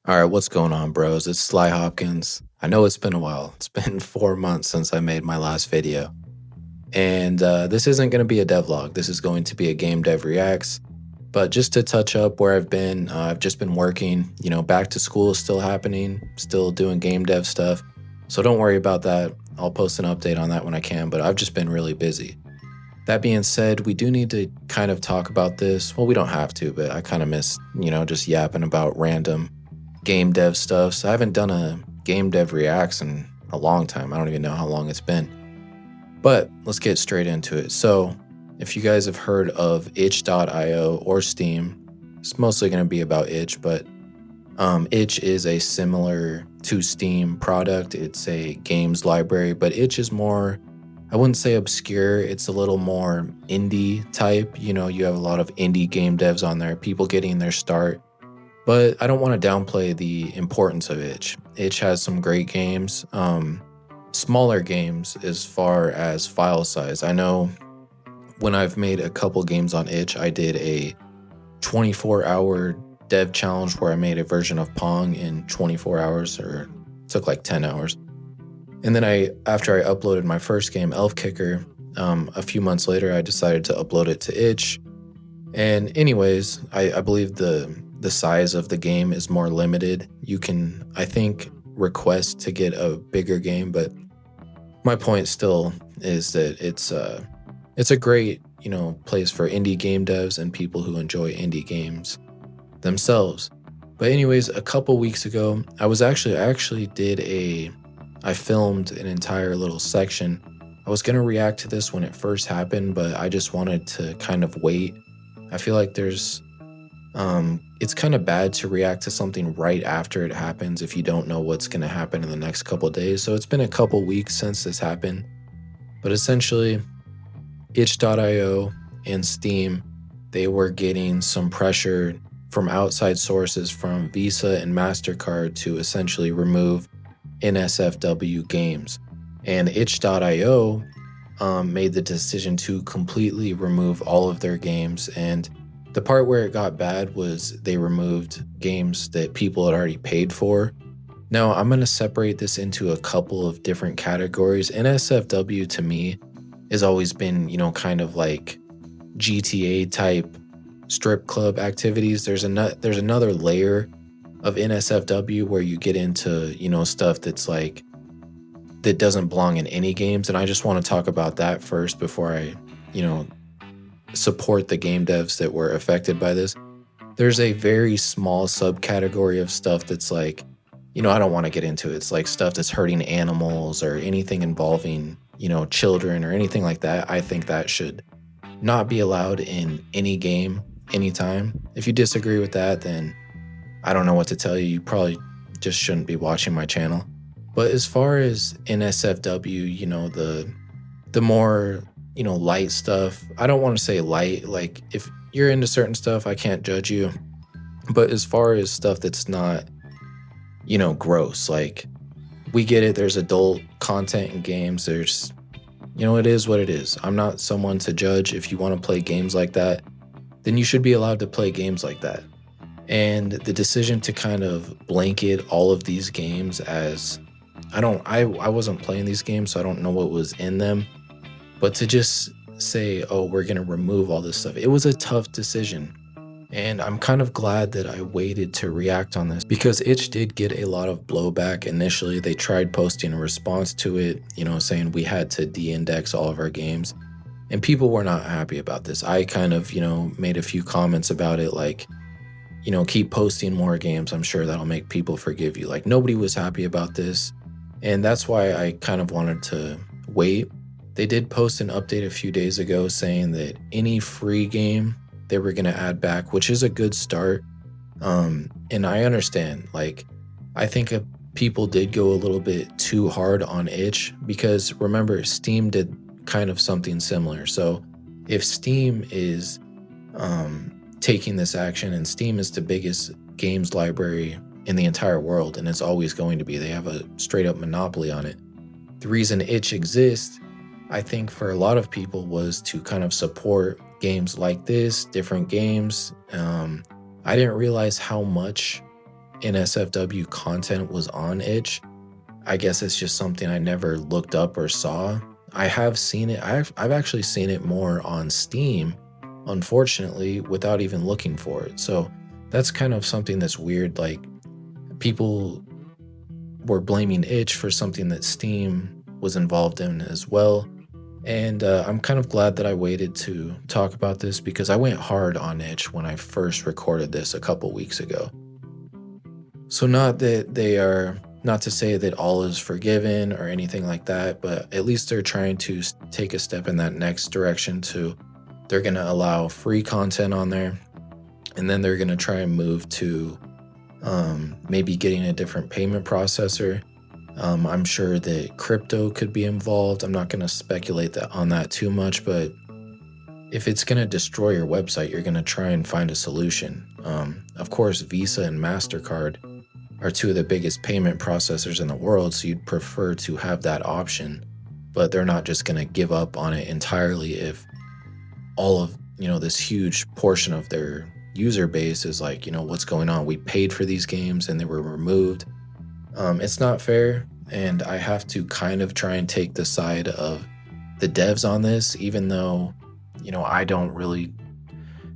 All right, what's going on, bros? It's Sly Hopkins. I know it's been a while. It's been 4 months since I made my last video. And this isn't going to be a devlog. This is going to be a game dev reacts. But just to touch up where I've been, I've just been working. Back to school is still happening, still doing game dev stuff. So don't worry about that. I'll post an update on that when I can, but I've just been really busy. That being said, we do need to kind of talk about this. Well, we don't have to, but I kind of miss, just yapping about random game dev stuff. So I haven't done a game dev reacts in a long time. I don't even know how long it's been. But let's get straight into it. So if you guys have heard of itch.io or Steam, it's mostly going to be about itch, but itch is a similar to Steam product. It's a games library, but itch is more, I wouldn't say obscure. It's a little more indie type. You have a lot of indie game devs on there, people getting their start. But I don't want to downplay the importance of itch. Itch has some great games, smaller games as far as file size. I know when I've made a couple games on itch, I did a 24-hour dev challenge where I made a version of Pong in 24 hours, or it took like 10 hours. And then after I uploaded my first game, Elf Kicker, a few months later, I decided to upload it to itch. And anyways, I believe the size of the game is more limited. You can, I think, request to get a bigger game, but my point still is that it's a great, place for indie game devs and people who enjoy indie games themselves. But anyways, a couple weeks ago, I filmed an entire little section. I was going to react to this when it first happened, but I just wanted to kind of wait. I feel like it's kind of bad to react to something right after it happens if you don't know what's going to happen in the next couple days. So it's been a couple weeks since this happened. But essentially, itch.io and Steam, they were getting some pressure from outside sources from Visa and Mastercard to essentially remove NSFW games. And itch.io made the decision to completely remove all of their games. And the part where it got bad was they removed games that people had already paid for. Now, I'm going to separate this into a couple of different categories. NSFW to me has always been, kind of like GTA type strip club activities. There's another layer of NSFW where you get into, stuff that's like, that doesn't belong in any games. And I just want to talk about that first before I, support the game devs that were affected by this. There's a very small subcategory of stuff that's like, I don't want to get into it. It's like stuff that's hurting animals or anything involving, children or anything like that. I think that should not be allowed in any game, anytime. If you disagree with that, then I don't know what to tell you. You probably just shouldn't be watching my channel. But as far as NSFW, the more, light stuff, I don't want to say light, like if you're into certain stuff, I can't judge you. But as far as stuff that's not, gross, like we get it, there's adult content in games, there's, it is what it is. I'm not someone to judge. If you want to play games like that, then you should be allowed to play games like that. And the decision to kind of blanket all of these games as, I wasn't playing these games, so I don't know what was in them. But to just say, oh, we're going to remove all this stuff, it was a tough decision. And I'm kind of glad that I waited to react on this because itch did get a lot of blowback initially. They tried posting a response to it, saying we had to de-index all of our games. And people were not happy about this. I kind of, made a few comments about it, like, keep posting more games. I'm sure that'll make people forgive you. Like, nobody was happy about this. And that's why I kind of wanted to wait. They did post an update a few days ago saying that any free game they were going to add back, which is a good start. And I understand, like, I think people did go a little bit too hard on itch because remember, Steam did kind of something similar. So if Steam is taking this action, and Steam is the biggest games library in the entire world, and it's always going to be, they have a straight up monopoly on it. The reason itch exists, I think for a lot of people, was to kind of support games like this, different games. I didn't realize how much NSFW content was on itch. I guess it's just something I never looked up or saw. I have seen it. I've actually seen it more on Steam, unfortunately, without even looking for it. So that's kind of something that's weird. Like, people were blaming itch for something that Steam was involved in as well. And I'm kind of glad that I waited to talk about this because I went hard on itch when I first recorded this a couple weeks ago. So not to say that all is forgiven or anything like that, but at least they're trying to take a step in that next direction they're going to allow free content on there, and then they're going to try and move to maybe getting a different payment processor. I'm sure that crypto could be involved. I'm not going to speculate on that too much, but if it's going to destroy your website, you're going to try and find a solution. Of course, Visa and Mastercard are two of the biggest payment processors in the world, so you'd prefer to have that option, but they're not just going to give up on it entirely if all of, this huge portion of their user base is like, what's going on? We paid for these games and they were removed. It's not fair, and I have to kind of try and take the side of the devs on this, even though, I don't really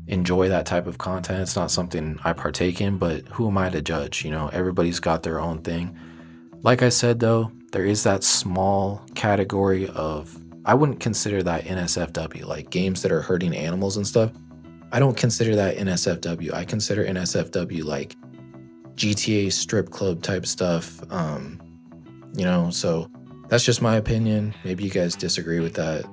enjoy that type of content. It's not something I partake in, but who am I to judge? Everybody's got their own thing. Like I said, though, there is that small category of, I wouldn't consider that NSFW, like games that are hurting animals and stuff. I don't consider that NSFW. I consider NSFW like GTA strip club type stuff. So that's just my opinion. Maybe you guys disagree with that.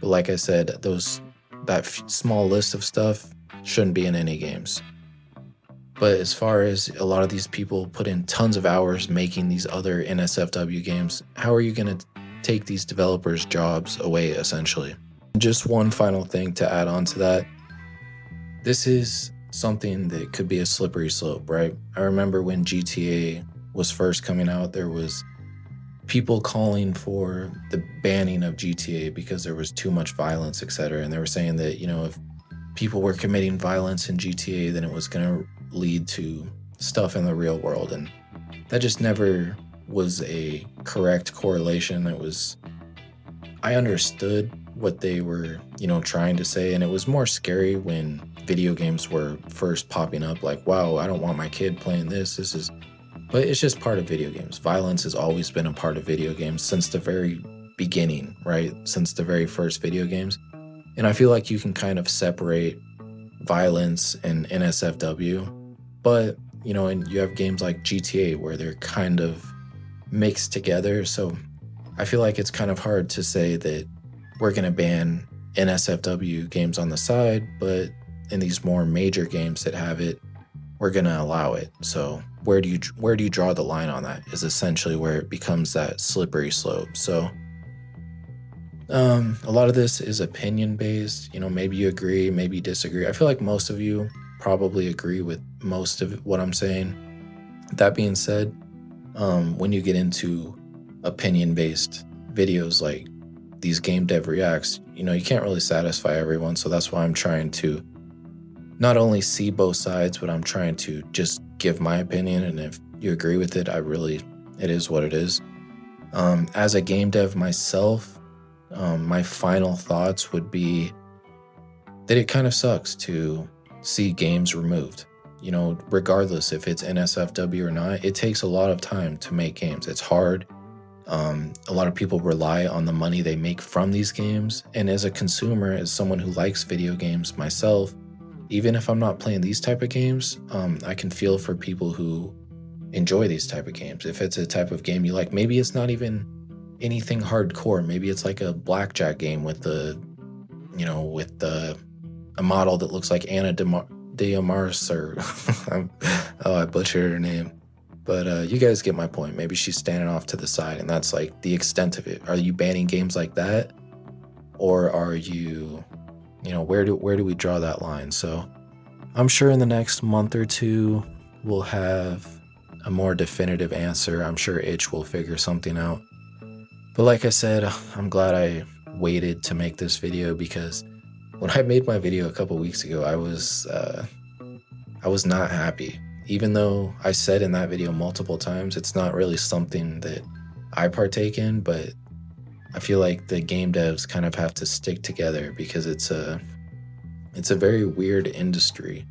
But like I said, that small list of stuff shouldn't be in any games. But as far as a lot of these people put in tons of hours making these other NSFW games, how are you going to take these developers' jobs away, essentially? Just one final thing to add on to that. This is something that could be a slippery slope, right? I remember when GTA was first coming out, there was people calling for the banning of GTA because there was too much violence, etc. And they were saying that, if people were committing violence in GTA, then it was going to lead to stuff in the real world. And that just never was a correct correlation. I understood what they were, trying to say. And it was more scary when video games were first popping up, like, wow, I don't want my kid playing this. But it's just part of video games. Violence has always been a part of video games since the very beginning, right? Since the very first video games. And I feel like you can kind of separate violence and NSFW, but, and you have games like GTA where they're kind of mixed together. So I feel like it's kind of hard to say that we're going to ban NSFW games on the side, but in these more major games that have it, we're going to allow it. So where do you draw the line on that is essentially where it becomes that slippery slope. So a lot of this is opinion based. Maybe you agree, maybe you disagree. I feel like most of you probably agree with most of what I'm saying. That being said, when you get into opinion based videos like these game dev reacts, you can't really satisfy everyone. So that's why I'm trying to not only see both sides, but I'm trying to just give my opinion. And if you agree with it, it is what it is. As a game dev myself, my final thoughts would be that it kind of sucks to see games removed. Regardless if it's NSFW or not, it takes a lot of time to make games. It's hard. A lot of people rely on the money they make from these games. And as a consumer, as someone who likes video games myself, even if I'm not playing these type of games, I can feel for people who enjoy these type of games. If it's a type of game you like, maybe it's not even anything hardcore. Maybe it's like a blackjack game with a model that looks like Anna de Mars, or I butchered her name. But you guys get my point. Maybe she's standing off to the side, and that's like the extent of it. Are you banning games like that, or are you, where do we draw that line? So I'm sure in the next month or two we'll have a more definitive answer. I'm sure itch will figure something out. But like I said, I'm glad I waited to make this video, because when I made my video a couple weeks ago, I was not happy. even though I said in that video multiple times, it's not really something that I partake in, but I feel like the game devs kind of have to stick together because it's a very weird industry.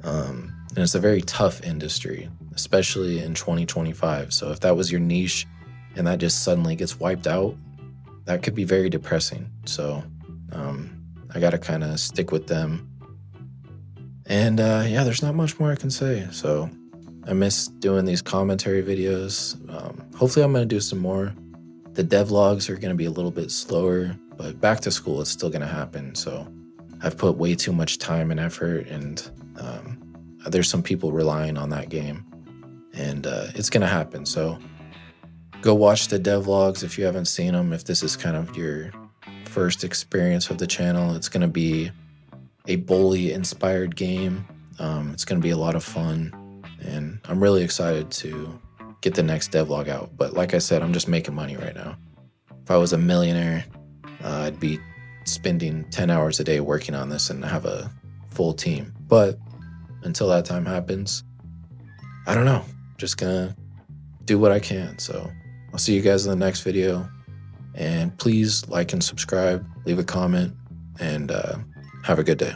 And it's a very tough industry, especially in 2025. So if that was your niche and that just suddenly gets wiped out, that could be very depressing. So I got to kind of stick with them. And yeah, there's not much more I can say. So I miss doing these commentary videos. Hopefully I'm going to do some more. The devlogs are going to be a little bit slower, but back to school, it's still going to happen. So I've put way too much time and effort, and there's some people relying on that game, and it's going to happen. So go watch the devlogs if you haven't seen them. If this is kind of your first experience of the channel, it's going to be a bully-inspired game. It's going to be a lot of fun, and I'm really excited to get the next devlog out. But like I said, I'm just making money right now. If I was a millionaire, I'd be spending 10 hours a day working on this and have a full team. But until that time happens, I don't know. Just gonna do what I can. So I'll see you guys in the next video. And please like and subscribe, leave a comment, and have a good day.